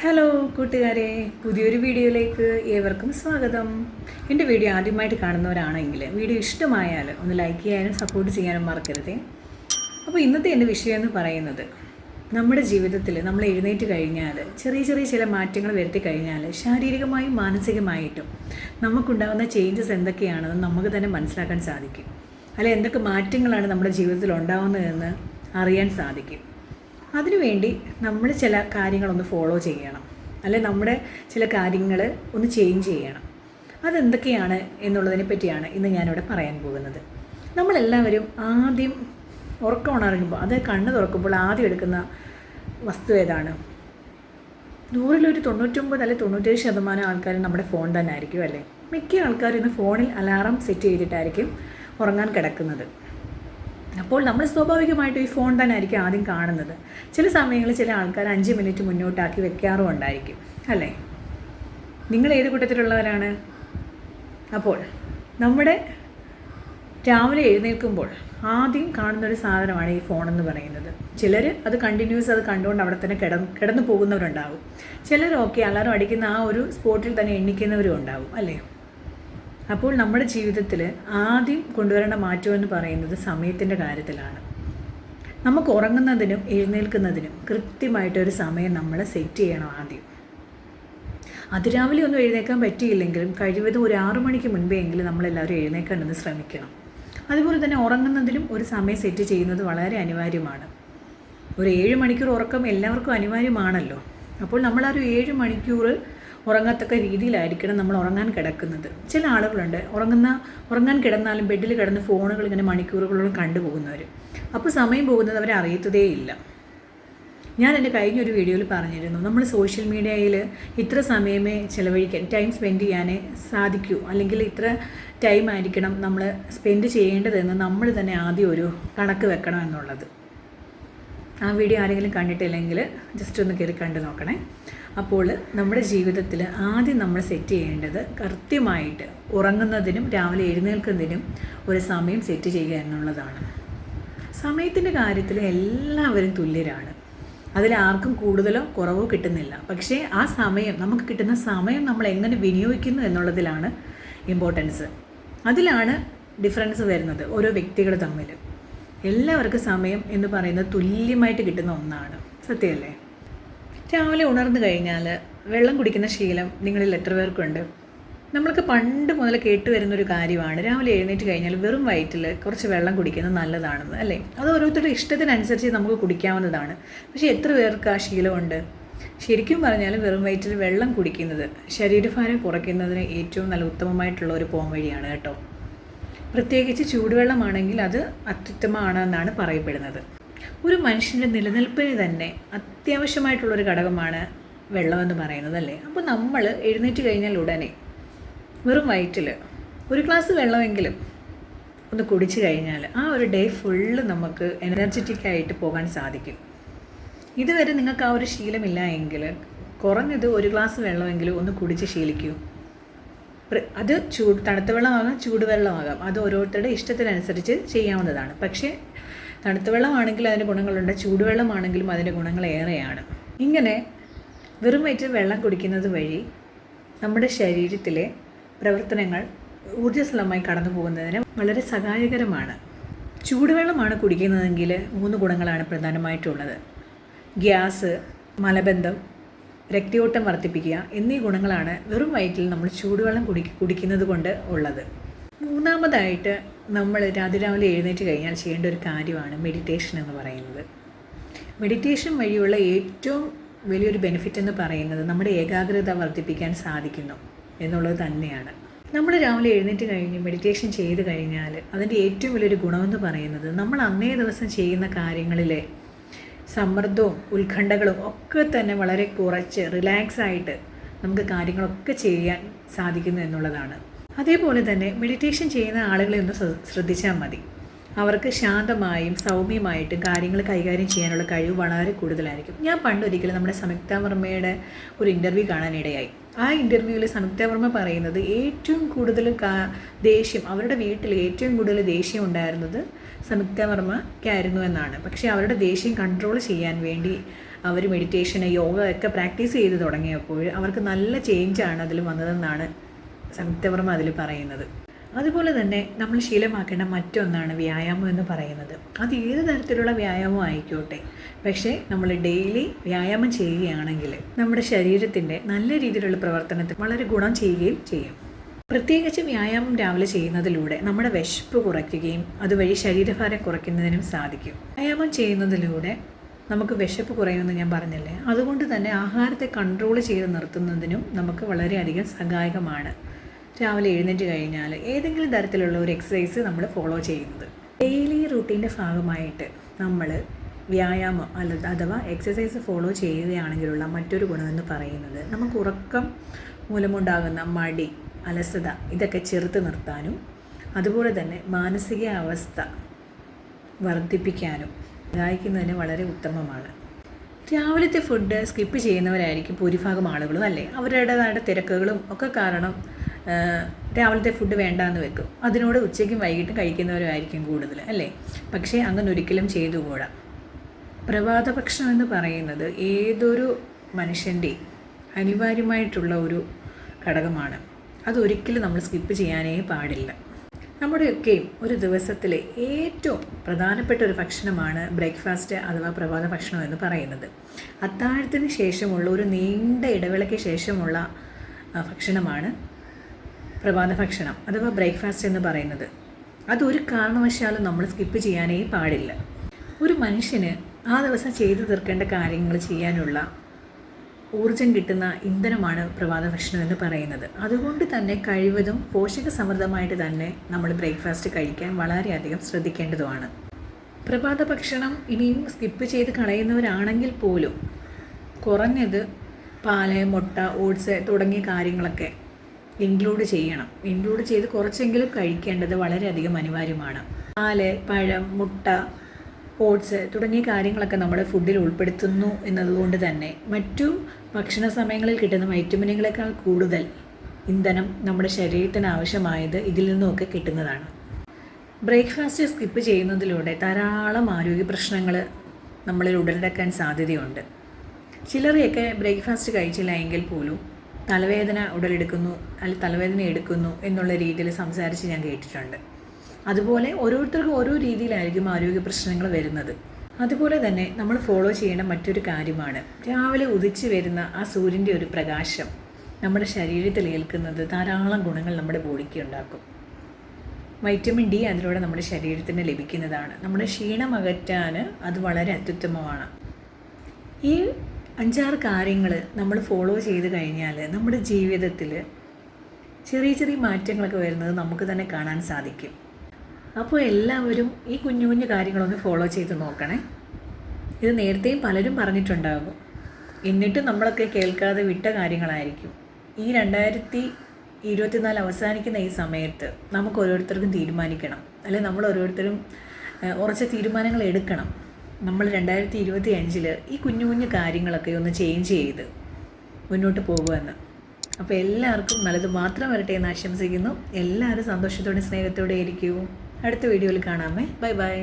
Hello കൂട്ടുകാരെ, പുതിയൊരു വീഡിയോയിലേക്ക് ഏവർക്കും സ്വാഗതം. എൻ്റെ വീഡിയോ ആദ്യമായിട്ട് കാണുന്നവരാണെങ്കിൽ വീഡിയോ ഇഷ്ടമായാൽ ഒന്ന് ലൈക്ക് ചെയ്യാനും സപ്പോർട്ട് ചെയ്യാനും മറക്കരുതേ. അപ്പോൾ ഇന്നത്തെ എൻ്റെ വിഷയം എന്ന് പറയുന്നത്, നമ്മുടെ ജീവിതത്തിൽ നമ്മൾ എഴുന്നേറ്റ് കഴിഞ്ഞാൽ ചെറിയ ചെറിയ ചില മാറ്റങ്ങൾ വരുത്തി കഴിഞ്ഞാൽ ശാരീരികമായും മാനസികമായിട്ടും നമുക്കുണ്ടാകുന്ന ചേഞ്ചസ് എന്തൊക്കെയാണെന്ന് നമുക്ക് തന്നെ മനസ്സിലാക്കാൻ സാധിക്കും. അല്ലെ, എന്തൊക്കെ മാറ്റങ്ങളാണ് നമ്മുടെ ജീവിതത്തിൽ ഉണ്ടാകുന്നതെന്ന് അറിയാൻ സാധിക്കും. അതിനുവേണ്ടി നമ്മൾ ചില കാര്യങ്ങളൊന്ന് ഫോളോ ചെയ്യണം, അല്ലെ നമ്മുടെ ചില കാര്യങ്ങൾ ഒന്ന് ചേഞ്ച് ചെയ്യണം. അതെന്തൊക്കെയാണ് എന്നുള്ളതിനെ പറ്റിയാണ് ഇന്ന് ഞാനിവിടെ പറയാൻ പോകുന്നത്. നമ്മളെല്ലാവരും ആദ്യം ഉറക്കം ഉണരുമ്പോൾ, അത് കണ്ണ് തുറക്കുമ്പോൾ ആദ്യം എടുക്കുന്ന വസ്തു ഏതാണ്? 100-ൽ 99 അല്ലെങ്കിൽ 97% ആൾക്കാരും നമ്മുടെ ഫോൺ തന്നെ ആയിരിക്കും, അല്ലേ? മിക്ക ആൾക്കാരും ഇന്ന് ഫോണിൽ അലാറം സെറ്റ് ചെയ്തിട്ടായിരിക്കും ഉറങ്ങാൻ കിടക്കുന്നത്. അപ്പോൾ നമ്മൾ സ്വാഭാവികമായിട്ടും ഈ ഫോൺ തന്നെ ആയിരിക്കും ആദ്യം കാണുന്നത്. ചില സമയങ്ങളിൽ ചില ആൾക്കാർ 5 മിനിറ്റ് മുന്നോട്ടാക്കി വെക്കാറും ഉണ്ടായിരിക്കും, അല്ലേ? നിങ്ങൾ ഏത് കൂട്ടത്തിലുള്ളവരാണ്? അപ്പോൾ നമ്മുടെ രാവിലെ എഴുന്നേൽക്കുമ്പോൾ ആദ്യം കാണുന്നൊരു സാധനമാണ് ഈ ഫോണെന്ന് പറയുന്നത്. ചിലർ അത് കണ്ടിന്യൂസ് അത് കണ്ടുകൊണ്ട് അവിടെ തന്നെ കിടന്നു പോകുന്നവരുണ്ടാവും. ചിലരൊക്കെ അലാറം അടിക്കുന്ന ആ ഒരു സ്പോട്ടിൽ തന്നെ എണ്ണിക്കുന്നവരും ഉണ്ടാവും, അല്ലേ? അപ്പോൾ നമ്മുടെ ജീവിതത്തിൽ ആദ്യം കൊണ്ടുവരേണ്ട മാറ്റമെന്ന് പറയുന്നത് സമയത്തിൻ്റെ കാര്യത്തിലാണ്. നമുക്ക് ഉറങ്ങുന്നതിനും എഴുന്നേൽക്കുന്നതിനും കൃത്യമായിട്ടൊരു സമയം നമ്മൾ സെറ്റ് ചെയ്യണം ആദ്യം. അതിരാവിലെ ഒന്നും എഴുന്നേൽക്കാൻ പറ്റിയില്ലെങ്കിലും കഴിവതും ഒരു 6 മണിക്ക് മുൻപേ എങ്കിലും നമ്മളെല്ലാവരും എഴുന്നേൽക്കേണ്ടത് ശ്രമിക്കണം. അതുപോലെ തന്നെ ഉറങ്ങുന്നതിനും ഒരു സമയം സെറ്റ് ചെയ്യുന്നത് വളരെ അനിവാര്യമാണ്. ഒരു 7 മണിക്കൂർ ഉറക്കം എല്ലാവർക്കും അനിവാര്യമാണല്ലോ. അപ്പോൾ നമ്മളൊരു 7 മണിക്കൂർ ഉറങ്ങത്തക്ക രീതിയിലായിരിക്കണം നമ്മൾ ഉറങ്ങാൻ കിടക്കുന്നത്. ചില ആളുകളുണ്ട് ഉറങ്ങാൻ കിടന്നാലും ബെഡിൽ കിടന്ന് ഫോണുകൾ ഇങ്ങനെ മണിക്കൂറുകളോളം കണ്ടുപോകുന്നവർ. അപ്പോൾ സമയം പോകുന്നത് അവരെ അറിയത്തതേയില്ല. ഞാൻ എൻ്റെ കഴിഞ്ഞൊരു വീഡിയോയിൽ പറഞ്ഞിരുന്നു, നമ്മൾ സോഷ്യൽ മീഡിയയിൽ ഇത്ര സമയമേ ചിലവഴിക്കാൻ ടൈം സ്പെൻഡ് ചെയ്യാനേ സാധിക്കൂ, അല്ലെങ്കിൽ ഇത്ര ടൈം ആയിരിക്കണം നമ്മൾ സ്പെൻഡ് ചെയ്യേണ്ടതെന്ന് നമ്മൾ തന്നെ ആദ്യം ഒരു കണക്ക് വെക്കണം എന്നുള്ളത്. ആ വീഡിയോ ആരെങ്കിലും കണ്ടിട്ടില്ലെങ്കിൽ ജസ്റ്റ് ഒന്ന് കയറി കണ്ടു നോക്കണേ. അപ്പോൾ നമ്മുടെ ജീവിതത്തിൽ ആദ്യം നമ്മൾ സെറ്റ് ചെയ്യേണ്ടത് കൃത്യമായിട്ട് ഉറങ്ങുന്നതിനും രാവിലെ എഴുന്നേൽക്കുന്നതിനും ഒരു സമയം സെറ്റ് ചെയ്യുക എന്നുള്ളതാണ്. സമയത്തിൻ്റെ കാര്യത്തിൽ എല്ലാവരും തുല്യരാണ്. അതിൽ ആർക്കും കൂടുതലോ കുറവോ കിട്ടുന്നില്ല. പക്ഷേ ആ സമയം, നമുക്ക് കിട്ടുന്ന സമയം നമ്മൾ എങ്ങനെ വിനിയോഗിക്കുന്നു എന്നുള്ളതിലാണ് ഇമ്പോർട്ടൻസ്. അതിലാണ് ഡിഫറൻസ് വരുന്നത് ഓരോ വ്യക്തികൾ തമ്മിൽ. എല്ലാവർക്കും സമയം എന്ന് പറയുന്നത് തുല്യമായിട്ട് കിട്ടുന്ന ഒന്നാണ്, സത്യമല്ലേ? രാവിലെ ഉണർന്നു കഴിഞ്ഞാൽ വെള്ളം കുടിക്കുന്ന ശീലം നിങ്ങളിൽ എത്ര പേർക്കുണ്ട്? നമ്മൾക്ക് പണ്ട് മുതൽ കേട്ടുവരുന്നൊരു കാര്യമാണ്, രാവിലെ എഴുന്നേറ്റ് കഴിഞ്ഞാൽ വെറും വയറ്റിൽ കുറച്ച് വെള്ളം കുടിക്കുന്നത് നല്ലതാണെന്ന്, അല്ലേ? അത് ഓരോരുത്തരുടെ ഇഷ്ടത്തിനനുസരിച്ച് നമുക്ക് കുടിക്കാവുന്നതാണ്. പക്ഷേ എത്ര പേർക്ക് ആ ശീലമുണ്ട്? ശരിക്കും പറഞ്ഞാൽ വെറും വയറ്റിൽ വെള്ളം കുടിക്കുന്നത് ശരീരഭാരം കുറയ്ക്കുന്നതിന് ഏറ്റവും നല്ല ഉത്തമമായിട്ടുള്ള ഒരു പോം വഴിയാണ് കേട്ടോ. പ്രത്യേകിച്ച് ചൂടുവെള്ളമാണെങ്കിൽ അത് അത്യുത്തമമാണെന്നാണ് പറയപ്പെടുന്നത്. ഒരു മനുഷ്യൻ്റെ നിലനിൽപ്പിന് തന്നെ അത്യാവശ്യമായിട്ടുള്ളൊരു ഘടകമാണ് വെള്ളമെന്ന് പറയുന്നത്, അല്ലേ? അപ്പോൾ നമ്മൾ എഴുന്നേറ്റ് കഴിഞ്ഞാൽ ഉടനെ വെറും വയറ്റിൽ ഒരു ഗ്ലാസ് വെള്ളമെങ്കിലും ഒന്ന് കുടിച്ചു കഴിഞ്ഞാൽ ആ ഒരു ഡേ ഫുള്ള് നമുക്ക് എനർജറ്റിക്കായിട്ട് പോകാൻ സാധിക്കും. ഇതുവരെ നിങ്ങൾക്ക് ആ ഒരു ശീലമില്ല എങ്കിൽ കുറഞ്ഞത് ഒരു ഗ്ലാസ് വെള്ളമെങ്കിലും ഒന്ന് കുടിച്ച് ശീലിക്കൂ. അത് തണുത്ത വെള്ളമാകാം, ചൂടുവെള്ളമാകാം, അത് ഓരോരുത്തരുടെ ഇഷ്ടത്തിനനുസരിച്ച് ചെയ്യാവുന്നതാണ്. പക്ഷേ തണുത്ത വെള്ളമാണെങ്കിൽ അതിൻ്റെ ഗുണങ്ങളുണ്ട്, ചൂടുവെള്ളമാണെങ്കിലും അതിൻ്റെ ഗുണങ്ങൾ ഏറെയാണ്. ഇങ്ങനെ വെറും വയറ്റിൽ വെള്ളം കുടിക്കുന്നത് വഴി നമ്മുടെ ശരീരത്തിലെ പ്രവർത്തനങ്ങൾ ഊർജ്ജസ്വലമായി കടന്നു പോകുന്നതിന് വളരെ സഹായകരമാണ്. ചൂടുവെള്ളമാണ് കുടിക്കുന്നതെങ്കിൽ 3 ഗുണങ്ങളാണ് പ്രധാനമായിട്ടുള്ളത്. ഗ്യാസ്, മലബന്ധം, രക്തയോട്ടം വർദ്ധിപ്പിക്കുക എന്നീ ഗുണങ്ങളാണ് വെറും വയറ്റിൽ നമ്മൾ ചൂടുവെള്ളം കുടിക്കുന്നത് കൊണ്ട് ഉള്ളത്. മൂന്നാമതായിട്ട് നമ്മൾ രാവിലെ എഴുന്നേറ്റ് കഴിഞ്ഞാൽ ചെയ്യേണ്ട ഒരു കാര്യമാണ് മെഡിറ്റേഷൻ എന്ന് പറയുന്നത്. മെഡിറ്റേഷൻ വഴിയുള്ള ഏറ്റവും വലിയൊരു ബെനിഫിറ്റ് എന്ന് പറയുന്നത് നമ്മുടെ ഏകാഗ്രത വർദ്ധിപ്പിക്കാൻ സാധിക്കുന്നു എന്നുള്ളത് തന്നെയാണ്. നമ്മൾ രാവിലെ എഴുന്നേറ്റ് കഴിഞ്ഞ് മെഡിറ്റേഷൻ ചെയ്ത് കഴിഞ്ഞാൽ അതിൻ്റെ ഏറ്റവും വലിയൊരു ഗുണമെന്ന് പറയുന്നത് നമ്മൾ അന്നേ ദിവസം ചെയ്യുന്ന കാര്യങ്ങളിലെ സമ്മർദ്ദവും ഉത്കണ്ഠകളും ഒക്കെ തന്നെ വളരെ കുറച്ച് റിലാക്സായിട്ട് നമുക്ക് കാര്യങ്ങളൊക്കെ ചെയ്യാൻ സാധിക്കുന്നു എന്നുള്ളതാണ്. അതേപോലെ തന്നെ മെഡിറ്റേഷൻ ചെയ്യുന്ന ആളുകളെ ഒന്ന് ശ്രദ്ധിച്ചാൽ മതി. അവർക്ക് ശാന്തമായും സൗമ്യമായിട്ടും കാര്യങ്ങൾ കൈകാര്യം ചെയ്യാനുള്ള കഴിവ് വളരെ കൂടുതലായിരിക്കും. ഞാൻ പണ്ടൊരിക്കലും നമ്മുടെ സംയുക്ത വർമ്മയുടെ ഒരു ഇൻ്റർവ്യൂ കാണാനിടയായി. ആ ഇൻ്റർവ്യൂവിൽ സംയുക്ത വർമ്മ പറയുന്നത് ഏറ്റവും കൂടുതൽ ദേഷ്യം, അവരുടെ വീട്ടിൽ ഏറ്റവും കൂടുതൽ ദേഷ്യം ഉണ്ടായിരുന്നത് സംയുക്ത വർമ്മയ്ക്കായിരുന്നു എന്നാണ്. പക്ഷേ അവരുടെ ദേഷ്യം കൺട്രോൾ ചെയ്യാൻ വേണ്ടി അവർ മെഡിറ്റേഷന് യോഗ ഒക്കെ പ്രാക്ടീസ് ചെയ്ത് തുടങ്ങിയപ്പോൾ അവർക്ക് നല്ല ചേഞ്ചാണ് അതിൽ വന്നതെന്നാണ് സംയുക്തവർമ്മ അതിൽ പറയുന്നത്. അതുപോലെ തന്നെ നമ്മൾ ശീലമാക്കേണ്ട മറ്റൊന്നാണ് വ്യായാമം എന്ന് പറയുന്നത്. അത് ഏത് തരത്തിലുള്ള വ്യായാമം ആയിക്കോട്ടെ, പക്ഷേ നമ്മൾ ഡെയിലി വ്യായാമം ചെയ്യുകയാണെങ്കിൽ നമ്മുടെ ശരീരത്തിൻ്റെ നല്ല രീതിയിലുള്ള പ്രവർത്തനത്തിൽ വളരെ ഗുണം ചെയ്യുകയും ചെയ്യും. പ്രത്യേകിച്ച് വ്യായാമം രാവിലെ ചെയ്യുന്നതിലൂടെ നമ്മുടെ വിശപ്പ് കുറയ്ക്കുകയും അതുവഴി ശരീരഭാരം കുറയ്ക്കുന്നതിനും സാധിക്കും. വ്യായാമം ചെയ്യുന്നതിലൂടെ നമുക്ക് വിശപ്പ് കുറയുമെന്ന് ഞാൻ പറഞ്ഞില്ലേ, അതുകൊണ്ട് തന്നെ ആഹാരത്തെ കൺട്രോൾ ചെയ്ത് നിർത്തുന്നതിനും നമുക്ക് വളരെയധികം സഹായകമാണ് രാവിലെ എഴുന്നേറ്റ് കഴിഞ്ഞാൽ ഏതെങ്കിലും തരത്തിലുള്ള ഒരു എക്സസൈസ് നമ്മൾ ഫോളോ ചെയ്യുന്നത്. ഡെയിലി റൂട്ടീൻ്റെ ഭാഗമായിട്ട് നമ്മൾ വ്യായാമം അഥവാ എക്സസൈസ് ഫോളോ ചെയ്യുകയാണെങ്കിലുള്ള മറ്റൊരു ഗുണമെന്ന് പറയുന്നത് നമുക്ക് ഉറക്കം മൂലമുണ്ടാകുന്ന മടി, അലസത ഇതൊക്കെ ചെറുത്ത് നിർത്താനും അതുപോലെ തന്നെ മാനസിക അവസ്ഥ വർദ്ധിപ്പിക്കാനും സഹായിക്കുന്നതിന് വളരെ ഉത്തമമാണ്. രാവിലത്തെ ഫുഡ് സ്കിപ്പ് ചെയ്യുന്നവരായിരിക്കും ഭൂരിഭാഗം ആളുകളും അല്ലേ. അവരുടേതായ തിരക്കുകളും ഒക്കെ കാരണം രാവിലത്തെ ഫുഡ് വേണ്ടാന്ന് വെക്കും. അതിനോട് ഉച്ചയ്ക്കും വൈകിട്ടും കഴിക്കുന്നവരായിരിക്കും കൂടുതൽ അല്ലേ. പക്ഷേ അങ്ങനെ ഒരിക്കലും ചെയ്തുകൂടാ. പ്രഭാത ഭക്ഷണം എന്ന് പറയുന്നത് ഏതൊരു മനുഷ്യൻ്റെയും അനിവാര്യമായിട്ടുള്ള ഒരു ഘടകമാണ്. അതൊരിക്കലും നമ്മൾ സ്കിപ്പ് ചെയ്യാനേ പാടില്ല. നമ്മുടെയൊക്കെയും ഒരു ദിവസത്തിലെ ഏറ്റവും പ്രധാനപ്പെട്ട ഒരു ഭക്ഷണമാണ് ബ്രേക്ക്ഫാസ്റ്റ് അഥവാ പ്രഭാത ഭക്ഷണം എന്ന് പറയുന്നത്. അത്താഴത്തിന് ശേഷമുള്ള ഒരു നീണ്ട ഇടവേളയ്ക്ക് ശേഷമുള്ള ഭക്ഷണമാണ് പ്രഭാത ഭക്ഷണം അഥവാ ബ്രേക്ക്ഫാസ്റ്റ് എന്ന് പറയുന്നത്. അതൊരു കാരണവശാലും നമ്മൾ സ്കിപ്പ് ചെയ്യാനേ പാടില്ല. ഒരു മനുഷ്യന് ആ ദിവസം ചെയ്തു തീർക്കേണ്ട കാര്യങ്ങൾ ചെയ്യാനുള്ള ഊർജം കിട്ടുന്ന ഇന്ധനമാണ് പ്രഭാത ഭക്ഷണം എന്ന് പറയുന്നത്. അതുകൊണ്ട് തന്നെ കഴിവതും പോഷക സമൃദ്ധമായിട്ട് തന്നെ നമ്മൾ ബ്രേക്ക്ഫാസ്റ്റ് കഴിക്കാൻ വളരെയധികം ശ്രദ്ധിക്കേണ്ടതുമാണ്. പ്രഭാത ഭക്ഷണം ഇനിയും സ്കിപ്പ് ചെയ്ത് കളയുന്നവരാണെങ്കിൽ പോലും കുറഞ്ഞത് പാല്, മുട്ട, ഓട്സ് തുടങ്ങിയ കാര്യങ്ങളൊക്കെ ഇൻക്ലൂഡ് ചെയ്ത് കുറച്ചെങ്കിലും കഴിക്കേണ്ടത് വളരെയധികം അനിവാര്യമാണ്. പാല്, പഴം, മുട്ട, ഓട്സ് തുടങ്ങിയ കാര്യങ്ങളൊക്കെ നമ്മുടെ ഫുഡിൽ ഉൾപ്പെടുത്തുന്നു എന്നതുകൊണ്ട് തന്നെ മറ്റു ഭക്ഷണ സമയങ്ങളിൽ കിട്ടുന്ന വൈറ്റമിനുകളെക്കാൾ കൂടുതൽ ഇന്ധനം നമ്മുടെ ശരീരത്തിന് ആവശ്യമായത് ഇതിൽ നിന്നുമൊക്കെ കിട്ടുന്നതാണ്. ബ്രേക്ക്ഫാസ്റ്റ് സ്കിപ്പ് ചെയ്യുന്നതിലൂടെ ധാരാളം ആരോഗ്യ പ്രശ്നങ്ങൾ നമ്മളിൽ ഉടലെടുക്കാൻ സാധ്യതയുണ്ട്. ചിലരെയൊക്കെ ബ്രേക്ക്ഫാസ്റ്റ് കഴിച്ചില്ല എങ്കിൽ പോലും തലവേദന ഉടലെടുക്കുന്നു അല്ലെങ്കിൽ തലവേദന എടുക്കുന്നു എന്നുള്ള രീതിയിൽ സംസാരിച്ച് ഞാൻ കേട്ടിട്ടുണ്ട്. അതുപോലെ ഓരോരുത്തർക്കും ഓരോ രീതിയിലായിരിക്കും ആരോഗ്യ പ്രശ്നങ്ങൾ വരുന്നത്. അതുപോലെ തന്നെ നമ്മൾ ഫോളോ ചെയ്യേണ്ട മറ്റൊരു കാര്യമാണ് രാവിലെ ഉദിച്ചു വരുന്ന ആ സൂര്യൻ്റെ ഒരു പ്രകാശം നമ്മുടെ ശരീരത്തിൽ ഏൽക്കുന്നത് ധാരാളം ഗുണങ്ങൾ നമ്മുടെ ബോഡിക്ക് ഉണ്ടാക്കും. വൈറ്റമിൻ ഡി അതിലൂടെ നമ്മുടെ ശരീരത്തിന് ലഭിക്കുന്നതാണ്. നമ്മുടെ ക്ഷീണം അകറ്റാൻ അത് വളരെ അത്യുത്തമമാണ്. ഈ 5-6 കാര്യങ്ങൾ നമ്മൾ ഫോളോ ചെയ്ത് കഴിഞ്ഞാൽ നമ്മുടെ ജീവിതത്തിൽ ചെറിയ ചെറിയ മാറ്റങ്ങളൊക്കെ വരുന്നത് നമുക്ക് തന്നെ കാണാൻ സാധിക്കും. അപ്പോൾ എല്ലാവരും ഈ കുഞ്ഞു കുഞ്ഞു കാര്യങ്ങളൊന്ന് ഫോളോ ചെയ്ത് നോക്കണേ. ഇത് നേരത്തെയും പലരും പറഞ്ഞിട്ടുണ്ടാകും, എന്നിട്ടും നമ്മളൊക്കെ കേൾക്കാതെ വിട്ട കാര്യങ്ങളായിരിക്കും. ഈ 2024 അവസാനിക്കുന്ന ഈ സമയത്ത് നമുക്ക് ഓരോരുത്തർക്കും തീരുമാനിക്കണം, അല്ലെങ്കിൽ നമ്മൾ ഓരോരുത്തരും ഉറച്ച തീരുമാനങ്ങൾ എടുക്കണം. നമ്മൾ 2025 ഈ കുഞ്ഞു കുഞ്ഞു കാര്യങ്ങളൊക്കെ ഒന്ന് ചേഞ്ച് ചെയ്ത് മുന്നോട്ട് പോകുമെന്ന്. അപ്പോൾ എല്ലാവർക്കും നല്ലത് മാത്രം വരട്ടെ എന്ന് ആശംസിക്കുന്നു. എല്ലാവരും സന്തോഷത്തോടെ സ്നേഹത്തോടെ ഇരിക്കൂ. അടുത്ത വീഡിയോയിൽ കാണാമേ. Bye bye.